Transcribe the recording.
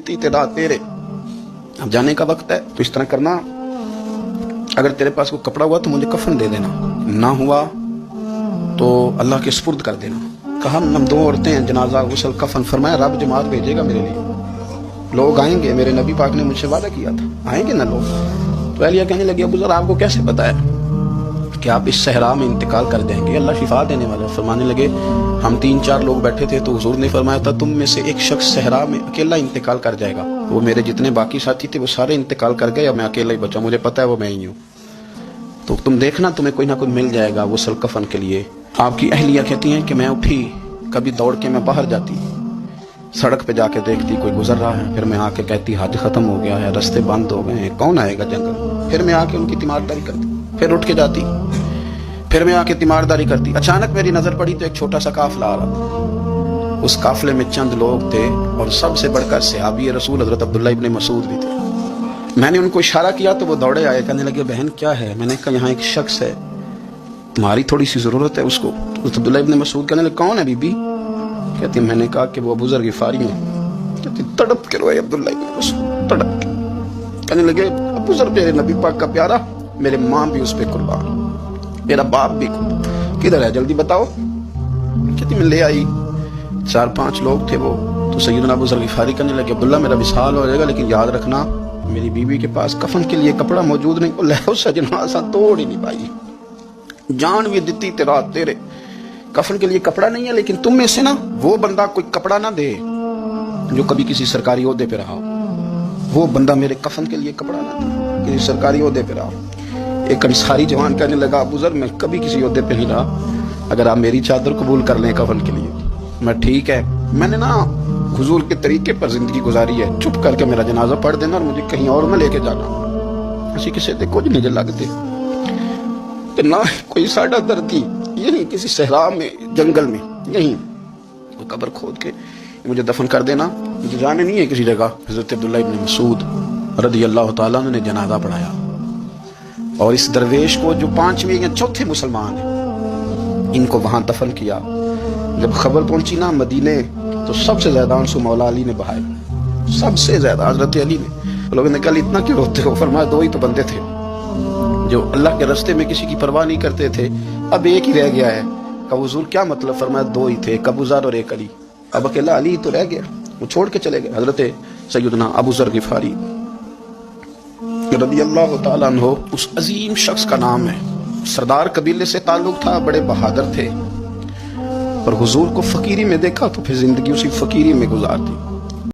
दिती ते रात तेरे, अब जाने का वक्त है, तो इस तरह करना, अगर तेरे पास कोई कपड़ा हुआ तो मुझे कफन दे देना, ना हुआ तो अल्लाह के सुपुर्द कर देना। कहा हम 2 औरतें हैं, जनाजा गुसल कफन। फरमाया रब जमात भेजेगा मेरे लिए, लोग आएंगे, मेरे नबी पाक ने मुझसे वादा किया था, आएंगे ना लोग। तो अहलिया कहने लगी अबू ज़र आपको कैसे पता है कि आप इस सहरा में इंतकाल कर जाएंगे, अल्लाह शिफा देने वाला। फरमाने लगे हम 3-4 लोग बैठे थे, तो हुजूर ने फरमाया था तुम में से एक शख्स सहरा में अकेला इंतकाल कर जाएगा। वो मेरे जितने बाकी साथी थे वो सारे इंतकाल कर गए, अब मैं अकेला ही बचा, मुझे पता है वो मैं ही हूँ, तो तुम देखना तुम्हें कोई ना कोई मिल जाएगा वो सल कफन के लिए। आपकी अहलिया कहती हैं कि मैं उठी, कभी दौड़ के मैं बाहर जाती, सड़क पे जाके देखती कोई गुजर रहा है, फिर मैं आके कहती हज खत्म हो गया है, रास्ते बंद हो गए हैं, कौन आएगा जंगल। फिर मैं आके उनकी तीमारदारी करती, फिर उठ के जाती, फिर मैं आके तीमारदारी करती। अचानक मेरी नजर पड़ी तो एक छोटा सा काफिला आ रहा था, उस काफिले में चंद लोग थे और सबसे बढ़कर सहाबी रसूल हजरत अब्दुल्लाह इब्न मसूद भी थे। मैंने उनको इशारा किया तो वो दौड़े आए, कहने लगे बहन क्या है। मैंने कहा यहाँ एक शख्स है, तुम्हारी थोड़ी सी जरूरत है उसको। तो अब्दुल्लाह इब्न मसूद कहने लगे कौन है बीबी। कहती मैंने कहा कि वो अबू ज़र गिफारी है। कहती तड़प के रोए अब्दुल्लाह इब्न मसूद, तड़प के कहने लगे अबू ज़र मेरे नबी पाक का प्यारा, मेरे माँ भी उस पे कुर्बान, मेरा बाप भी, किधर है जल्दी बताओ। कहती मैं ले आई, 4-5 लोग थे वो। तो सैयदना अबू ज़र गिफारी कहने लगे अब्दुल्लाह मेरा विसाल हो जाएगा, लेकिन याद रखना मेरी बीवी के पास कफन के लिए कपड़ा मौजूद नहीं। बोले सजना असा तोड़ ही नहीं पाई, जान भी दिती ते रात तेरे, कफन के लिए कपड़ा नहीं है, लेकिन तुम में से ना वो बंदा कोई कपड़ा ना दे जो कभी किसी सरकारी ओहदे पे रहा हो, वो बंदा मेरे कफन के लिए कपड़ा ना दे किसी सरकारी ओहदे पे रहा हो। एक अंसारी जवान कहने लगा अबू ज़र मैं कभी किसी ओहदे पे नहीं रहा, अगर आप मेरी चादर कबूल कर लें कफन के लिए मैं ठीक है। मैंने ना हुजूर के तरीके पर जिंदगी गुजारी है, चुप करके मेरा जनाजा पढ़ देना और मुझे कहीं और ना लेके जाना, किसी किसी से कुछ नहीं लगते ना कोई साड़ा दर्दी, यही किसी सहरा में जंगल में यहीं वो कब्र खोद के मुझे दफन कर देना, मुझे जाने नहीं है किसी जगह। हजरत अब्दुल्लाह इब्न मसूद रज़ी अल्लाह तआला ने जनाजा पढ़ाया और इस दरवेश को जो 5वें या चौथे मुसलमान हैं इनको वहां दफन किया। जब खबर पहुंची ना मदीने तो सबसे ज्यादा आंसू मौला अली ने बहाए, सबसे ज्यादा हजरत अली ने। लोगों ने कहा इतना क्यों रोते हो। फरमाया 2 ही तो बंदे थे जो अल्लाह के रास्ते में किसी की परवाह नहीं करते थे, अब एक ही रह गया है। कहा हुजूर क्या मतलब। फरमाया 2 ही थे, एक अबू ज़र और एक अली, अब अकेला अली तो रह गया, वो छोड़ के चले गए। हजरत सैयदना अबू ज़र गिफारी रज़ी अल्लाह तआला अन्हु उस अजीम शख्स का नाम है, सरदार कबीले से ताल्लुक था, बड़े बहादुर थे, और हुजूर को फकीरी में देखा तो फिर जिंदगी उसी फकीरी में गुजार दी।